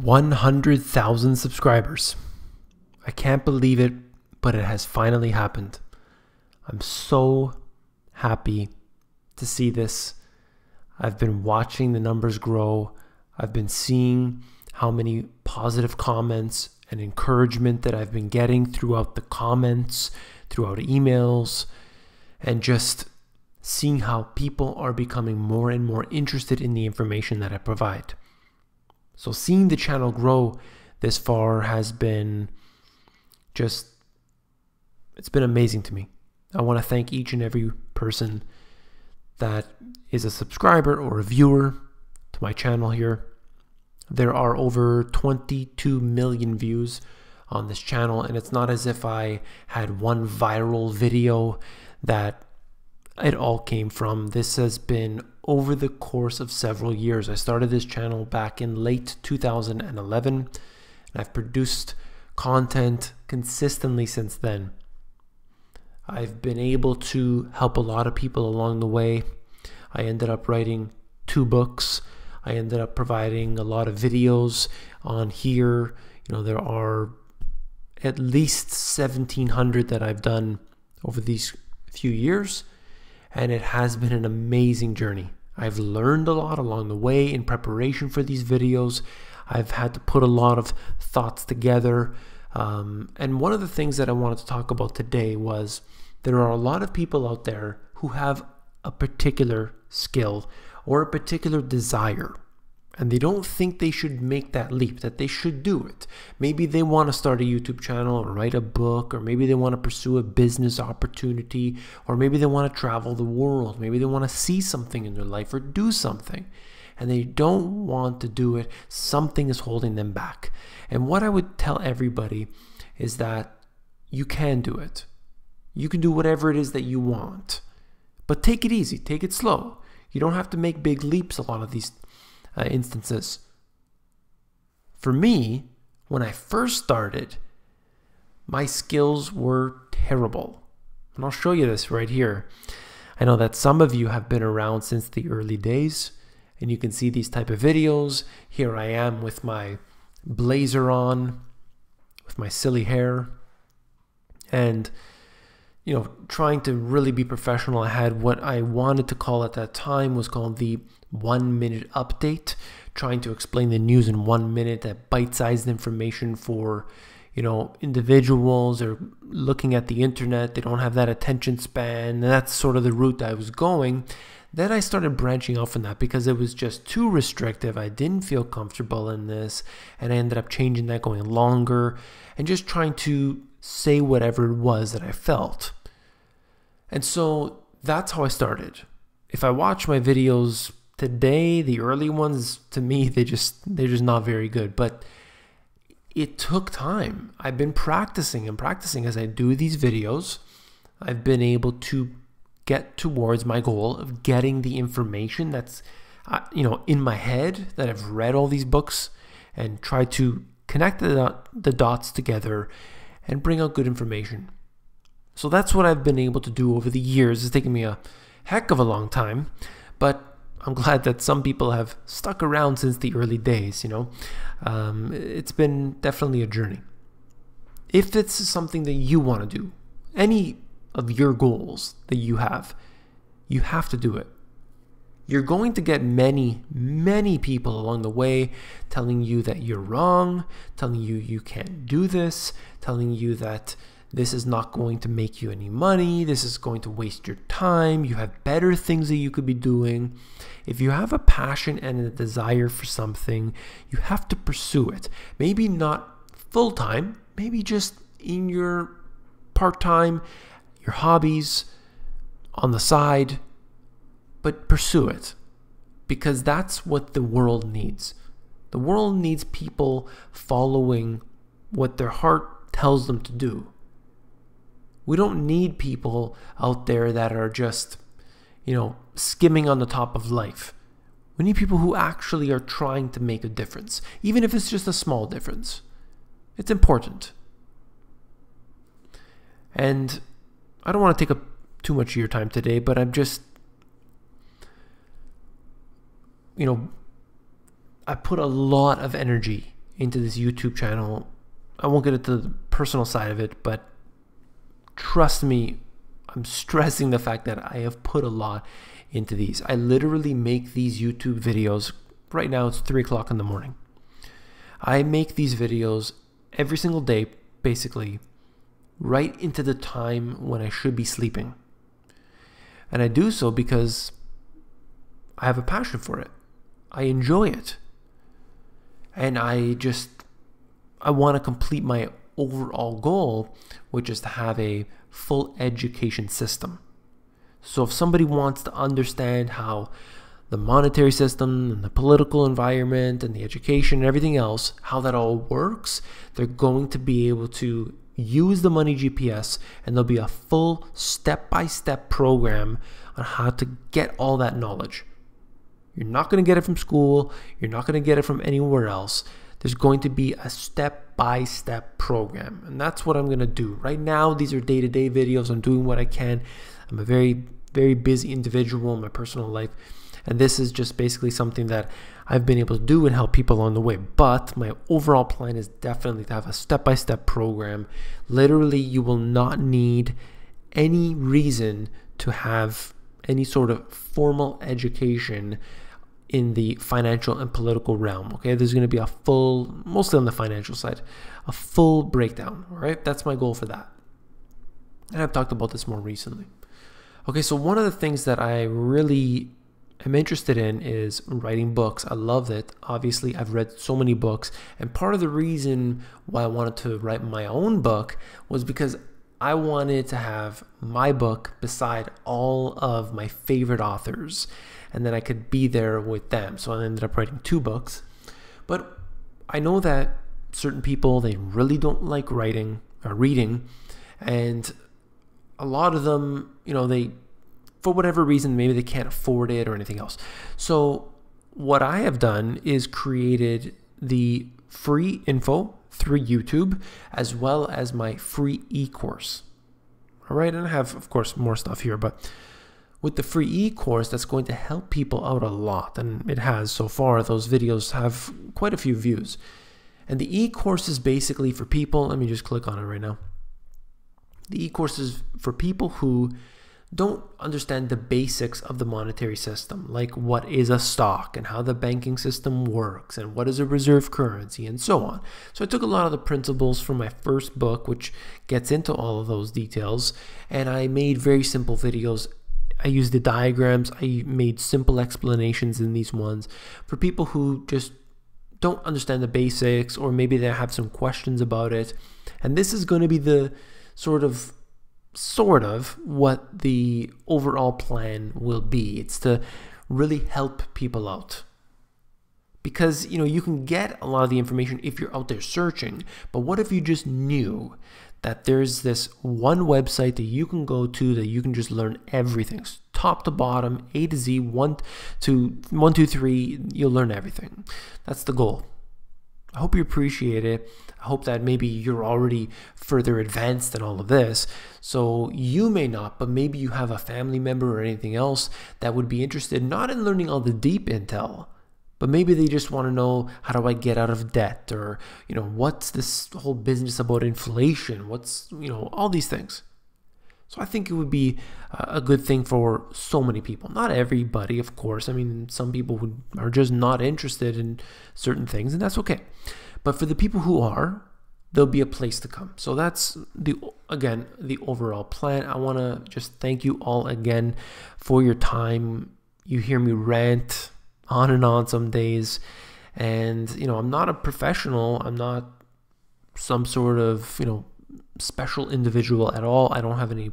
100,000 subscribers. I can't believe it, but it has finally happened. I'm so happy to see this. I've been watching the numbers grow. I've been seeing how many positive comments and encouragement that I've been getting throughout the comments, throughout emails, and just seeing how people are becoming more and more interested in the information that I provide. So seeing the channel grow this far has been it's been amazing to me. I want to thank each and every person that is a subscriber or a viewer to my channel here. There are over 22 million views on this channel, and it's not as if I had one viral video that it all came from. This has been over the course of several years. I started this channel back in late 2011, and I've produced content consistently since then. I've been able to help a lot of people along the way. I ended up writing 2 books. I ended up providing a lot of videos on here. You know, there are at least 1,700 that I've done over these few years, and it has been an amazing journey. I've learned a lot along the way in preparation for these videos. I've had to put a lot of thoughts together. And one of the things that I wanted to talk about today was there are a lot of people out there who have a particular skill or a particular desire, and they don't think they should make that leap, that they should do it. Maybe they want to start a YouTube channel or write a book, or maybe they want to pursue a business opportunity, or maybe they want to travel the world. Maybe they want to see something in their life or do something, and they don't want to do it. Something is holding them back. And what I would tell everybody is that you can do it. You can do whatever it is that you want, but take it easy, take it slow. You don't have to make big leaps a lot of these instances. For me, when I first started, my skills were terrible. And I'll show you this right here. I know that some of you have been around since the early days, and you can see these type of videos. Here I am with my blazer on, with my silly hair, and you know, trying to really be professional. I had what I wanted to call at that time was called the 1-minute update, trying to explain the news in 1 minute, that bite-sized information for, you know, individuals or looking at the internet. They don't have that attention span, and that's sort of the route I was going. Then I started branching out from that because it was just too restrictive. I didn't feel comfortable in this, and I ended up changing that, going longer and just trying to say whatever it was that I felt. And so that's how I started. If I watch my videos today, the early ones, to me, they're just not very good. But it took time. I've been practicing and practicing as I do these videos. I've been able to get towards my goal of getting the information that's you know, in my head, that I've read all these books and try to connect the dots together and bring out good information. So that's what I've been able to do over the years. It's taken me a heck of a long time, but I'm glad that some people have stuck around since the early days, you know. It's been definitely a journey. If it's something that you want to do, any of your goals that you have to do it. You're going to get many, many people along the way telling you that you're wrong, telling you you can't do this, telling you that this is not going to make you any money, this is going to waste your time, you have better things that you could be doing. If you have a passion and a desire for something, you have to pursue it. Maybe not full-time, maybe just in your part-time, your hobbies, on the side, but pursue it, because that's what the world needs. The world needs people following what their heart tells them to do. We don't need people out there that are just, you know, skimming on the top of life. We need people who actually are trying to make a difference, even if it's just a small difference. It's important. And I don't want to take up too much of your time today, but I'm just, you know, I put a lot of energy into this YouTube channel. I won't get into the personal side of it, but trust me, I'm stressing the fact that I have put a lot into these. I literally make these YouTube videos. Right now it's 3 o'clock in the morning. I make these videos every single day, basically, right into the time when I should be sleeping. And I do so because I have a passion for it. I enjoy it. And I want to complete my overall goal, which is to have a full education system. So if somebody wants to understand how the monetary system and the political environment and the education and everything else, how that all works, they're going to be able to use the Money GPS, and there'll be a full step-by-step program on how to get all that knowledge. You're not going to get it from school. You're not going to get it from anywhere else. There's going to be a step-by-step program, and that's what I'm going to do. Right now, these are day-to-day videos. I'm doing what I can. I'm a very, very busy individual in my personal life, and this is just basically something that I've been able to do and help people along the way. But my overall plan is definitely to have a step-by-step program. Literally, you will not need any reason to have any sort of formal education in the financial and political realm. Okay, there's going to be a full, mostly on the financial side, a full breakdown. All right, that's my goal for that. And I've talked about this more recently. Okay, so one of the things that I really am interested in is writing books. I love it. Obviously, I've read so many books, and part of the reason why I wanted to write my own book was because I wanted to have my book beside all of my favorite authors, and then I could be there with them. So I ended up writing 2 books. But I know that certain people, they really don't like writing or reading, and a lot of them, you know, they, for whatever reason, maybe they can't afford it or anything else. So what I have done is created the free info through YouTube, as well as my free e-course. All right, and I have, of course, more stuff here, but with the free e-course, that's going to help people out a lot, and it has so far. Those videos have quite a few views. And the e-course is basically for people, let me just click on it right now. The e-course is for people who don't understand the basics of the monetary system, like what is a stock and how the banking system works and what is a reserve currency and so on. So I took a lot of the principles from my first book, which gets into all of those details, and I made very simple videos. I used the diagrams. I made simple explanations in these ones for people who just don't understand the basics, or maybe they have some questions about it. And this is going to be the sort of what the overall plan will be. It's to really help people out, because you know, you can get a lot of the information if you're out there searching, but what if you just knew that there's this one website that you can go to that you can just learn everything, top to bottom, A to Z, 1 to 3, you'll learn everything. That's the goal. I hope you appreciate it. I hope that maybe you're already further advanced in all of this. So you may not, but maybe you have a family member or anything else that would be interested, not in learning all the deep intel, but maybe they just want to know, how do I get out of debt? Or, you know, what's this whole business about inflation? What's, you know, all these things. So I think it would be a good thing for so many people. Not everybody, of course. I mean, some people who are just not interested in certain things, and that's okay. But for the people who are, there'll be a place to come. So that's, again, the overall plan. I want to just thank you all again for your time. You hear me rant on and on some days. And, you know, I'm not a professional. I'm not some sort of, you know, special individual at all. I don't have any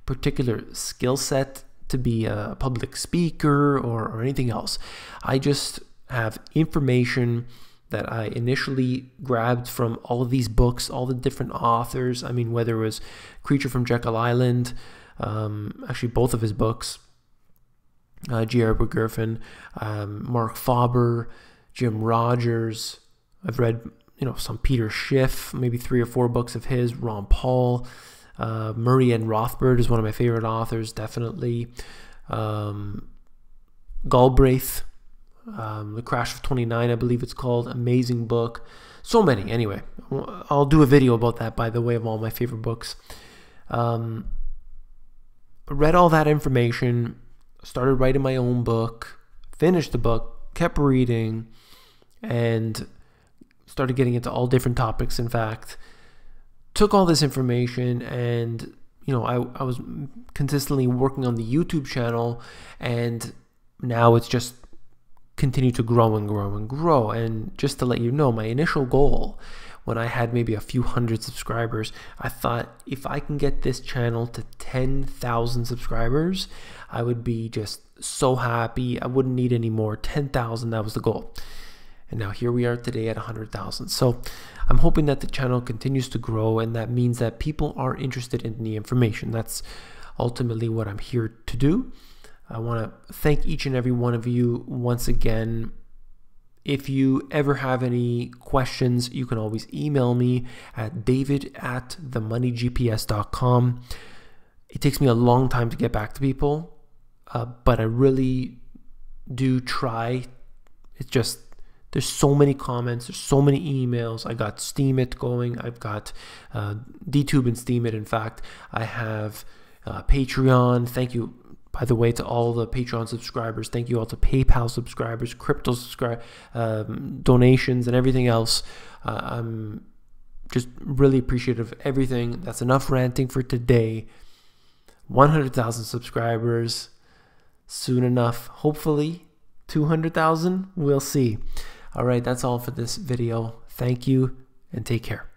particular skill set to be a public speaker or anything else. I just have information that I initially grabbed from all of these books, all the different authors. I mean, whether it was Creature from Jekyll Island, actually both of his books, G. Edward Griffin, Mark Faber, Jim Rogers. I've read, you know, some Peter Schiff, maybe 3 or 4 books of his, Ron Paul, Murray and Rothbard is one of my favorite authors, definitely. Galbraith, The Crash of 29, I believe it's called. Amazing book. So many. Anyway, I'll do a video about that, by the way, of all my favorite books. Read all that information, started writing my own book, finished the book, kept reading, and started getting into all different topics. In fact, took all this information, and I was consistently working on the YouTube channel, and now it's just continued to grow and grow and grow. And just to let you know, my initial goal, when I had maybe a few hundred subscribers, I thought if I can get this channel to 10,000 subscribers, I would be just so happy. I wouldn't need any more. 10,000, that was the goal. And now here we are today at 100,000. So I'm hoping that the channel continues to grow, and that means that people are interested in the information. That's ultimately what I'm here to do. I want to thank each and every one of you once again. If you ever have any questions, you can always email me at david@themoneygps.com. It takes me a long time to get back to people, but I really do try. It's just, there's so many comments, there's so many emails. I got Steemit going. I've got DTube and Steemit. In fact, I have Patreon. Thank you, by the way, to all the Patreon subscribers. Thank you all to PayPal subscribers, crypto donations, and everything else. I'm just really appreciative of everything. That's enough ranting for today. 100,000 subscribers soon enough. Hopefully 200,000. We'll see. All right, that's all for this video. Thank you and take care.